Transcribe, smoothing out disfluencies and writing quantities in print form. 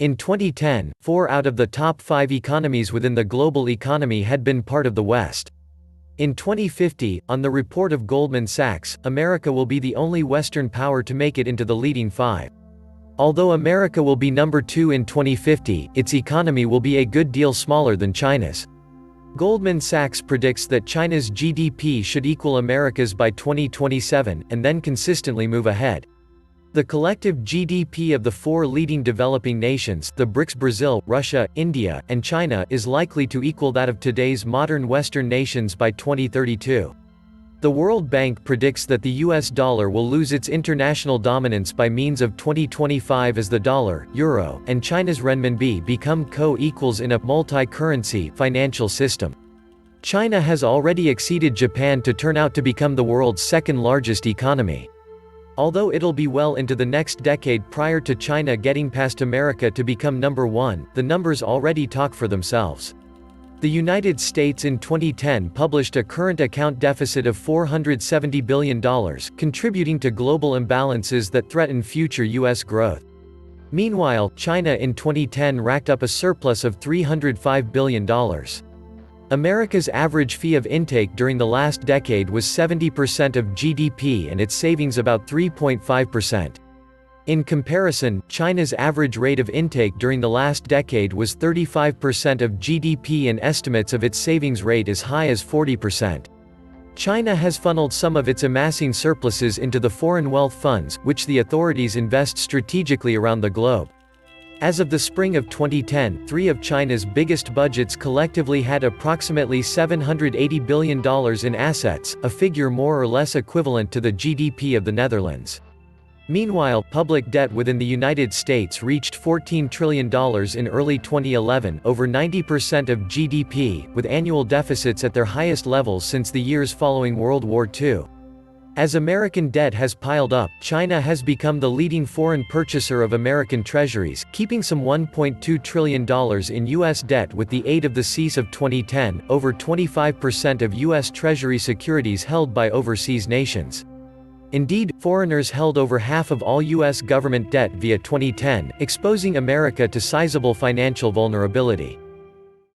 In 2010, 4 out of the top 5 economies within the global economy had been part of the West. In 2050, on the report of Goldman Sachs, America will be the only Western power to make it into the leading 5. Although America will be number 2 in 2050, its economy will be a good deal smaller than China's. Goldman Sachs predicts that China's GDP should equal America's by 2027, and then consistently move ahead. The collective GDP of the 4 leading developing nations, the BRICs Brazil, Russia, India, and China, is likely to equal that of today's modern Western nations by 2032. The World Bank predicts that the US dollar will lose its international dominance by means of 2025 as the dollar, euro, and China's renminbi become co-equals in a multi-currency financial system. China has already exceeded Japan to turn out to become the world's second largest economy. Although it'll be well into the next decade prior to China getting past America to become number 1, the numbers already talk for themselves. The United States in 2010 published a current account deficit of $470 billion, contributing to global imbalances that threaten future U.S. growth. Meanwhile, China in 2010 racked up a surplus of $305 billion. America's average fee of intake during the last decade was 70% of GDP and its savings about 3.5%. In comparison, China's average rate of intake during the last decade was 35% of GDP and estimates of its savings rate as high as 40%. China has funneled some of its amassing surpluses into the foreign wealth funds, which the authorities invest strategically around the globe. As of the spring of 2010, 3 of China's biggest budgets collectively had approximately $780 billion in assets, a figure more or less equivalent to the GDP of the Netherlands. Meanwhile, public debt within the United States reached $14 trillion in early 2011, over 90% of GDP, with annual deficits at their highest levels since the years following World War II. As American debt has piled up, China has become the leading foreign purchaser of American treasuries, keeping some $1.2 trillion in U.S. debt. With the aid of the cease of 2010, over 25% of U.S. Treasury securities held by overseas nations. Indeed, foreigners held over half of all U.S. government debt via 2010, exposing America to sizable financial vulnerability.